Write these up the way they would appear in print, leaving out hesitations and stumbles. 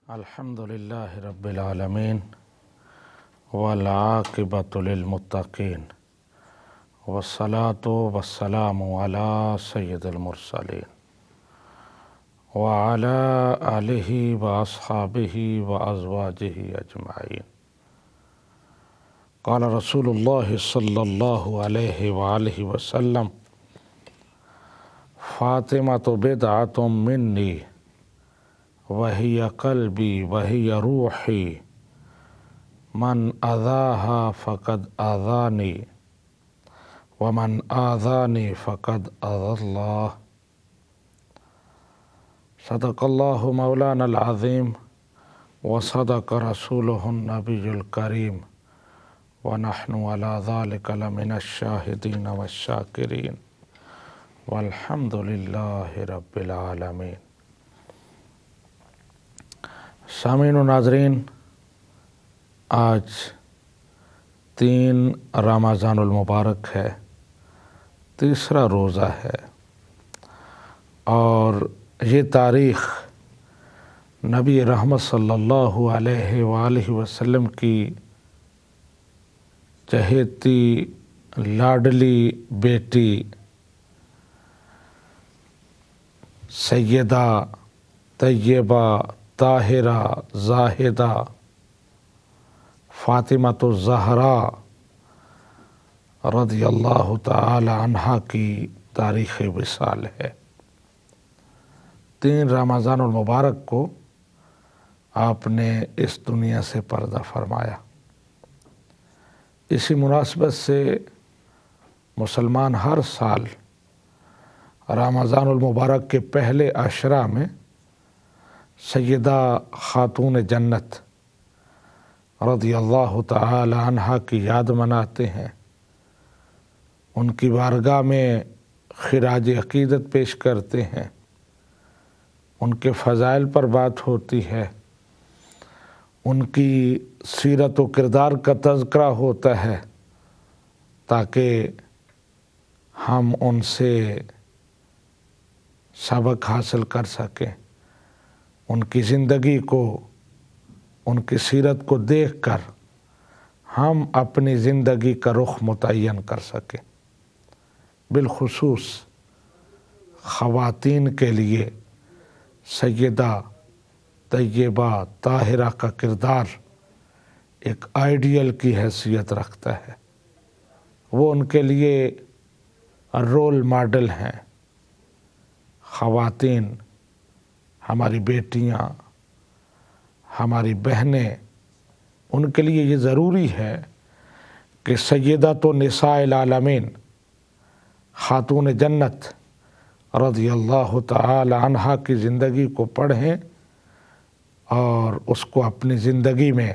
الحمدللہ رب العالمین والعاقبۃ للمتقین والصلاۃ والسلام علی سید المرسلین وعلی آلہ واصحابہ وازواجہ اجمعین۔ قال رسول اللہ صلی اللہ علیہ وآلہ وسلم فاطمۃ بدعۃ منی وہی قلبی وہی روحی من اذاها فقد اذانی ومن آذانی فقد اذى اللہ۔ صدق اللہ مولانا العظیم وصدق رسولہ النبی الکریم ونحن علی ذلک لمن الشاہدین والشاکرین والحمد للہ رب العالمین۔ سامعین و ناظرین، آج 3 رمضان المبارک ہے، تیسرا روزہ ہے، اور یہ تاریخ نبی رحمت صلی اللہ علیہ وآلہ وسلم کی چہیتی لاڈلی بیٹی سیدہ طیبہ طاہرہ زاہدہ فاطمۃ الزہراء رضی اللہ تعالی عنہا کی تاریخ وصال ہے۔ 3 رمضان المبارک کو آپ نے اس دنیا سے پردہ فرمایا۔ اسی مناسبت سے مسلمان ہر سال رمضان المبارک کے پہلے عشرہ میں سیدہ خاتون جنت رضی اللہ تعالی عنہا کی یاد مناتے ہیں، ان کی بارگاہ میں خراج عقیدت پیش کرتے ہیں، ان کے فضائل پر بات ہوتی ہے، ان کی سیرت و کردار کا تذکرہ ہوتا ہے، تاکہ ہم ان سے سبق حاصل کر سکیں، ان کی زندگی کو، ان کی سیرت کو دیکھ کر ہم اپنی زندگی کا رخ متعین کر سکیں۔ بالخصوص خواتین کے لیے سیدہ طیبہ طاہرہ کا کردار ایک آئیڈیل کی حیثیت رکھتا ہے، وہ ان کے لیے رول ماڈل ہیں۔ خواتین، ہماری بیٹیاں، ہماری بہنیں، ان کے لیے یہ ضروری ہے کہ سیدۃ نساء العالمین خاتون جنت رضی اللہ تعالی عنہا کی زندگی کو پڑھیں اور اس کو اپنی زندگی میں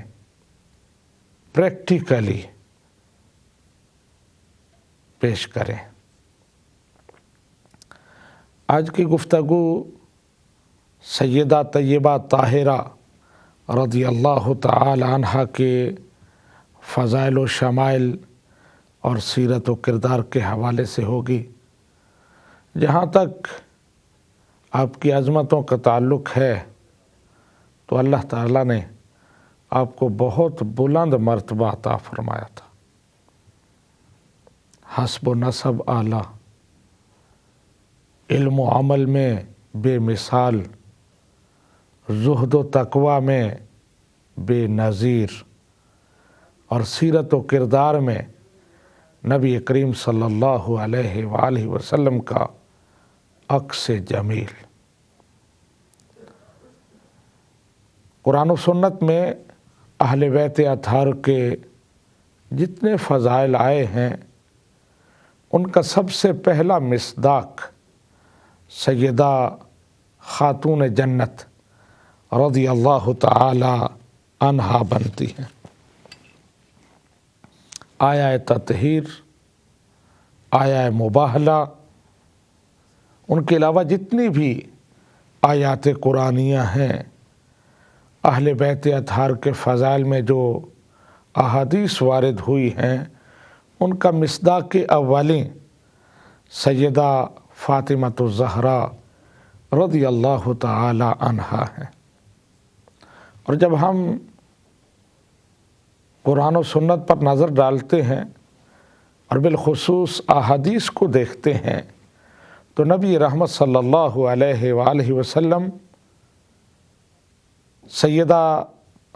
پریکٹیکلی پیش کریں۔ آج کی گفتگو سیدہ طیبہ طاہرہ رضی اللہ تعالی عنہا کے فضائل و شمائل اور سیرت و کردار کے حوالے سے ہوگی۔ جہاں تک آپ کی عظمتوں کا تعلق ہے تو اللہ تعالیٰ نے آپ کو بہت بلند مرتبہ عطا فرمایا تھا، حسب و نسب اعلیٰ، علم و عمل میں بے مثال، زہد و تقوی میں بے نظیر، اور سیرت و کردار میں نبی کریم صلی اللہ علیہ وآلہ وسلم کا عکس جمیل۔ قرآن و سنت میں اہل بیت اطہار کے جتنے فضائل آئے ہیں، ان کا سب سے پہلا مصداق سیدہ خاتون جنت رضی اللہ تعالی عنہا بنتی ہیں۔ آیہ تطہیر، آیہ مباہلہ، ان کے علاوہ جتنی بھی آیات قرآنیہ ہیں، اہل بیت اطہار کے فضائل میں جو احادیث وارد ہوئی ہیں، ان کا مصداق اولی سیدہ فاطمۃ الزہراء رضی اللہ تعالی عنہا ہے۔ اور جب ہم قرآن و سنت پر نظر ڈالتے ہیں اور بالخصوص احادیث کو دیکھتے ہیں تو نبی رحمت صلی اللہ علیہ وآلہ وسلم سیدہ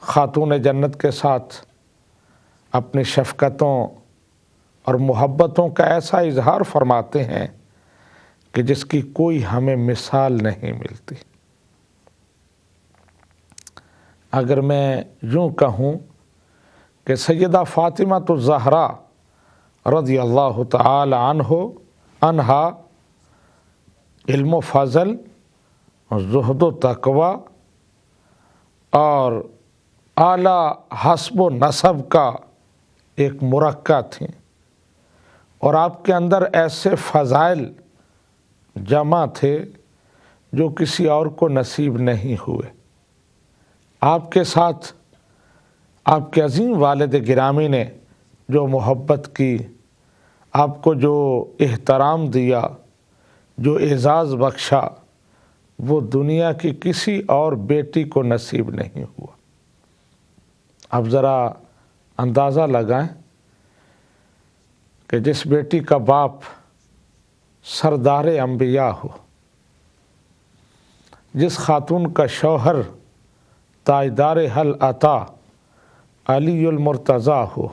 خاتون جنت کے ساتھ اپنی شفقتوں اور محبتوں کا ایسا اظہار فرماتے ہیں کہ جس کی کوئی ہمیں مثال نہیں ملتی۔ اگر میں یوں کہوں کہ سیدہ فاطمہ الزہرا رضی اللہ تعالی عنہا علم و فضل، زہد و تقوی اور اعلیٰ حسب و نسب کا ایک مرکہ تھیں، اور آپ کے اندر ایسے فضائل جمع تھے جو کسی اور کو نصیب نہیں ہوئے۔ آپ کے ساتھ آپ کے عظیم والد گرامی نے جو محبت کی، آپ کو جو احترام دیا، جو اعزاز بخشا، وہ دنیا کی کسی اور بیٹی کو نصیب نہیں ہوا۔ اب ذرا اندازہ لگائیں کہ جس بیٹی کا باپ سردار انبیاء ہو، جس خاتون کا شوہر تاجدار حل عطا علی المرتضیٰ ہو،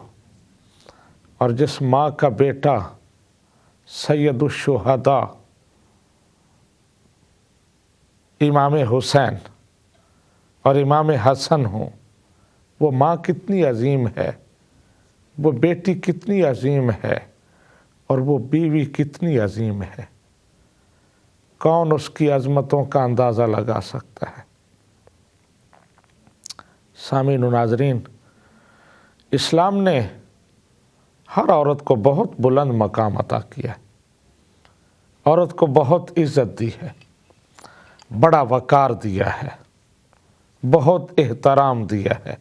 اور جس ماں کا بیٹا سید الشہداء امام حسین اور امام حسن ہوں، وہ ماں کتنی عظیم ہے، وہ بیٹی کتنی عظیم ہے، اور وہ بیوی کتنی عظیم ہے۔ کون اس کی عظمتوں کا اندازہ لگا سکتا ہے؟ سامعین و ناظرین، اسلام نے ہر عورت کو بہت بلند مقام عطا کیا ہے، عورت کو بہت عزت دی ہے، بڑا وقار دیا ہے، بہت احترام دیا ہے۔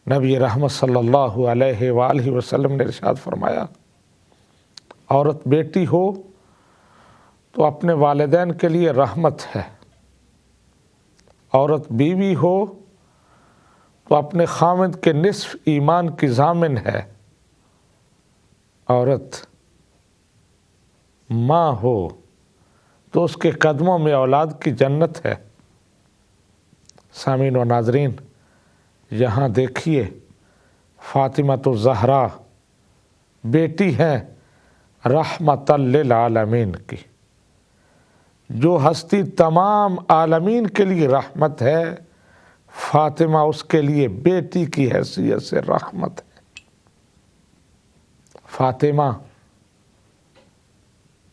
نبی رحمت صلی اللہ علیہ وآلہ وسلم نے ارشاد فرمایا، عورت بیٹی ہو تو اپنے والدین کے لیے رحمت ہے، عورت بیوی ہو تو اپنے خاوند کے نصف ایمان کی ضامن ہے، عورت ماں ہو تو اس کے قدموں میں اولاد کی جنت ہے۔ سامعین و ناظرین، یہاں دیکھیے فاطمہ الزہرا بیٹی ہیں رحمت للعالمین کی، جو ہستی تمام عالمین کے لیے رحمت ہے، فاطمہ اس کے لیے بیٹی کی حیثیت سے رحمت ہے۔ فاطمہ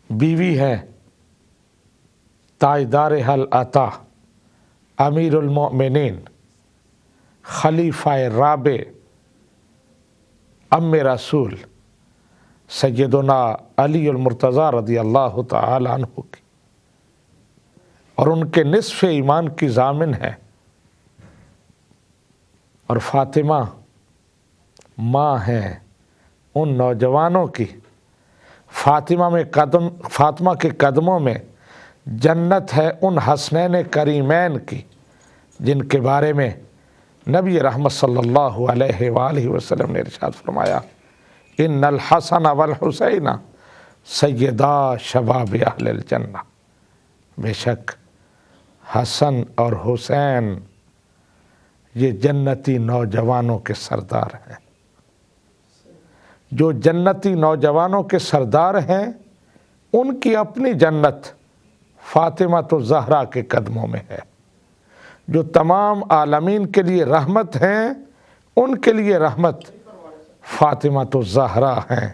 بیوی ہے تاجدار حل عطا امیر المؤمنین خلیفہ رابع ام رسول سیدنا علی المرتضیٰ رضی اللہ تعالی عنہ کی، اور ان کے نصف ایمان کی ضامن ہے۔ اور فاطمہ ماں ہیں ان نوجوانوں کی، فاطمہ کے قدموں میں جنت ہے ان حسنین کریمین کی، جن کے بارے میں نبی رحمت صلی اللہ علیہ وآلہ وسلم نے ارشاد فرمایا، ان الحسن والحسین سیدا شباب اہل الجنہ، بے شک حسن اور حسین یہ جنتی نوجوانوں کے سردار ہیں۔ جو جنتی نوجوانوں کے سردار ہیں ان کی اپنی جنت فاطمہ الزہرا کے قدموں میں ہے۔ جو تمام عالمین کے لیے رحمت ہیں ان کے لیے رحمت فاطمہ الزہرا ہیں،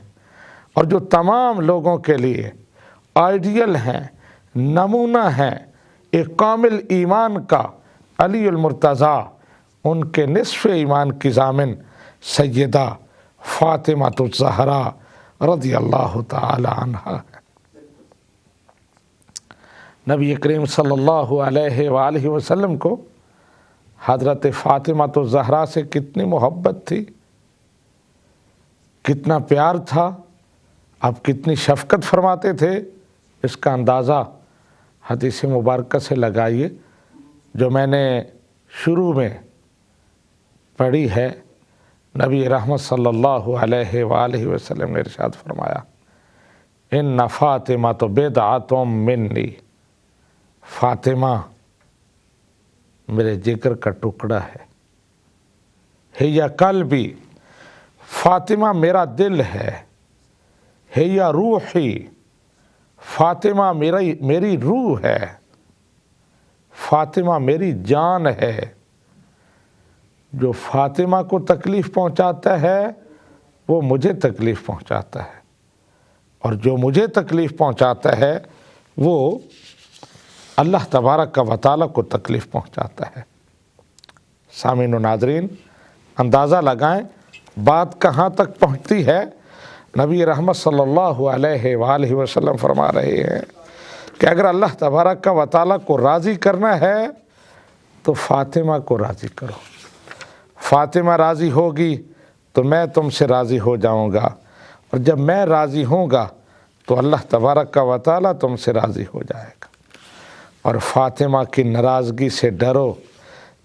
اور جو تمام لوگوں کے لیے آئیڈیل ہیں، نمونہ ہیں ایک کامل ایمان کا، علی المرتضیٰ، ان کے نصف ایمان کی ضامن سیدہ فاطمہ الزہرا رضی اللہ تعالی عنہا ہے۔ نبی کریم صلی اللہ علیہ وآلہ وسلم کو حضرت فاطمہ الزہرا سے کتنی محبت تھی، کتنا پیار تھا، اب کتنی شفقت فرماتے تھے، اس کا اندازہ حدیث مبارکہ سے لگائیے جو میں نے شروع میں پڑھی ہے، نبی رحمت صلی اللہ علیہ وآلہ وسلم نے ارشاد فرمایا، ان فاطمہ تو بدعۃ منی، فاطمہ میرے جگر کا ٹکڑا ہے، ہی قلبی، فاطمہ میرا دل ہے، ہی روحی، فاطمہ میری روح ہے، فاطمہ میری جان ہے۔ جو فاطمہ کو تکلیف پہنچاتا ہے وہ مجھے تکلیف پہنچاتا ہے، اور جو مجھے تکلیف پہنچاتا ہے وہ اللہ تبارک و تعالیٰ کو تکلیف پہنچاتا ہے۔ سامعین و ناظرین، اندازہ لگائیں بات کہاں تک پہنچتی ہے۔ نبی رحمت صلی اللہ علیہ وآلہ وسلم فرما رہے ہیں کہ اگر اللہ تبارک و تعالیٰ کو راضی کرنا ہے تو فاطمہ کو راضی کرو، فاطمہ راضی ہوگی تو میں تم سے راضی ہو جاؤں گا، اور جب میں راضی ہوں گا تو اللہ تبارک و تعالیٰ تم سے راضی ہو جائے گا۔ اور فاطمہ کی ناراضگی سے ڈرو،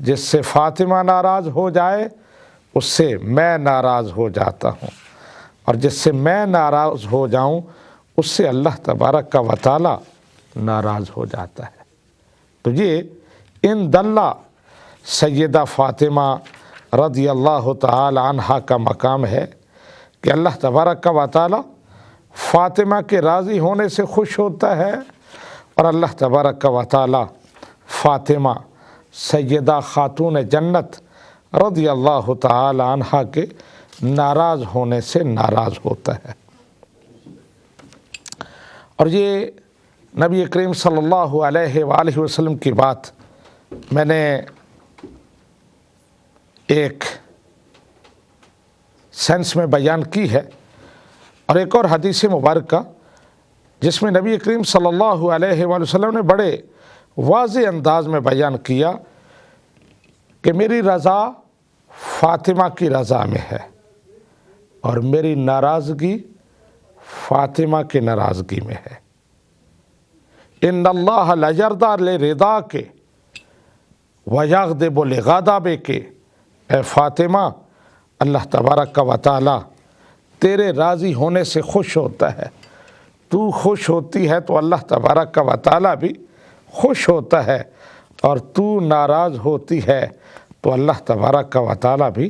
جس سے فاطمہ ناراض ہو جائے اس سے میں ناراض ہو جاتا ہوں، اور جس سے میں ناراض ہو جاؤں اس سے اللہ تبارک و تعالیٰ ناراض ہو جاتا ہے۔ تو یہ ان دلہ سیدہ فاطمہ رضی اللہ تعالی عنہا کا مقام ہے کہ اللہ تبارک و تعالیٰ فاطمہ کے راضی ہونے سے خوش ہوتا ہے، اور اللہ تبارک و تعالیٰ فاطمہ سیدہ خاتون جنت رضی اللہ تعالی عنہا کے ناراض ہونے سے ناراض ہوتا ہے۔ اور یہ نبی کریم صلی اللہ علیہ وآلہ وسلم کی بات میں نے ایک سینس میں بیان کی ہے، اور ایک اور حدیث مبارکہ جس میں نبی کریم صلی اللہ علیہ وآلہ وسلم نے بڑے واضح انداز میں بیان کیا کہ میری رضا فاطمہ کی رضا میں ہے، اور میری ناراضگی فاطمہ کی ناراضگی میں ہے۔ ان اللہ لَیَرْضَىٰ لِرِضَاکِ وَیَغْضِبُ لِغَضَبِکِ، اے فاطمہ اللہ تبارک و تعالیٰ تیرے راضی ہونے سے خوش ہوتا ہے، تو خوش ہوتی ہے تو اللہ تبارک و تعالیٰ بھی خوش ہوتا ہے، اور تو ناراض ہوتی ہے تو اللہ تبارک و تعالیٰ بھی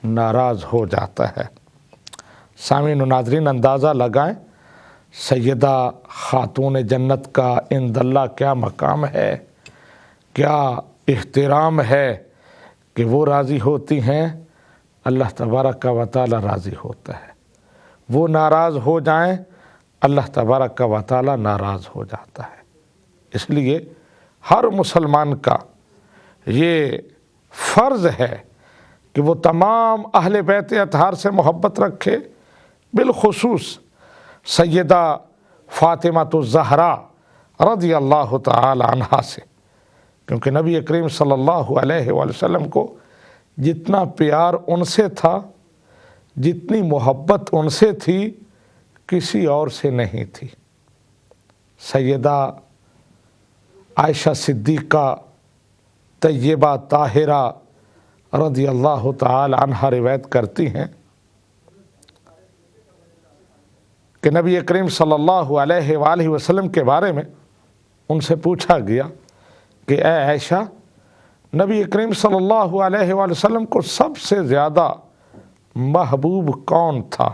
ناراض ہو جاتا ہے۔ سامعین و ناظرین، اندازہ لگائیں سیدہ خاتون جنت کا عند اللہ کیا مقام ہے، کیا احترام ہے کہ وہ راضی ہوتی ہیں، اللہ تبارک و تعالیٰ راضی ہوتا ہے، وہ ناراض ہو جائیں اللہ تبارک و تعالیٰ ناراض ہو جاتا ہے۔ اس لیے ہر مسلمان کا یہ فرض ہے کہ وہ تمام اہل بیت اطہار سے محبت رکھے، بالخصوص سیدہ فاطمہ الزہرا رضی اللہ تعالی عنہا سے، کیونکہ نبی کریم صلی اللہ علیہ وآلہ وسلم کو جتنا پیار ان سے تھا، جتنی محبت ان سے تھی، کسی اور سے نہیں تھی۔ سیدہ عائشہ صدیقہ طیبہ طاہرہ رضی اللہ تعالی عنہا روایت کرتی ہیں کہ نبی کریم صلی اللہ علیہ وآلہ وسلم کے بارے میں ان سے پوچھا گیا کہ اے عائشہ، نبی کریم صلی اللہ علیہ وآلہ وسلم کو سب سے زیادہ محبوب کون تھا؟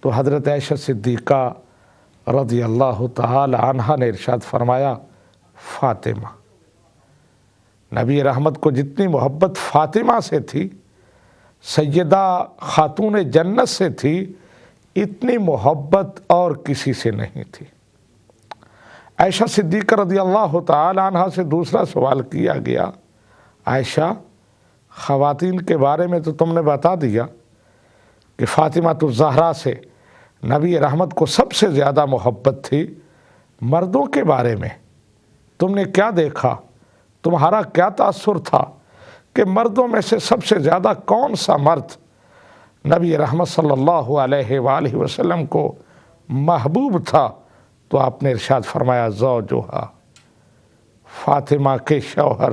تو حضرت عائشہ صدیقہ رضی اللہ تعالی عنہا نے ارشاد فرمایا، فاطمہ۔ نبی رحمت کو جتنی محبت فاطمہ سے تھی، سیدہ خاتون جنت سے تھی، اتنی محبت اور کسی سے نہیں تھی۔ عائشہ صدیقہ رضی اللہ تعالی عنہا سے دوسرا سوال کیا گیا، عائشہ خواتین کے بارے میں تو تم نے بتا دیا کہ فاطمہ الزہرا سے نبی رحمت کو سب سے زیادہ محبت تھی، مردوں کے بارے میں تم نے کیا دیکھا؟ تمہارا کیا تاثر تھا کہ مردوں میں سے سب سے زیادہ کون سا مرد نبی رحمت صلی اللہ علیہ وآلہ وسلم کو محبوب تھا؟ تو آپ نے ارشاد فرمایا، زوجہا، فاطمہ کے شوہر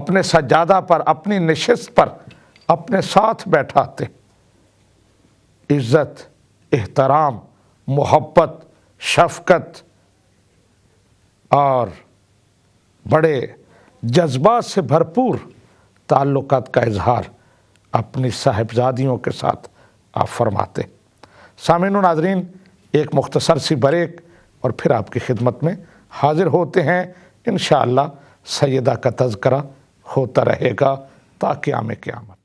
اپنے سجادہ پر اپنی نشست پر اپنے ساتھ بیٹھاتے، عزت، احترام، محبت، شفقت اور بڑے جذبات سے بھرپور تعلقات کا اظہار اپنی صاحبزادیوں کے ساتھ آپ فرماتے۔ سامعین و ناظرین، ایک مختصر سی بریک اور پھر آپ کی خدمت میں حاضر ہوتے ہیں۔ انشاءاللہ سیدہ کا تذکرہ ہوتا رہے گا تا قیام قیامت۔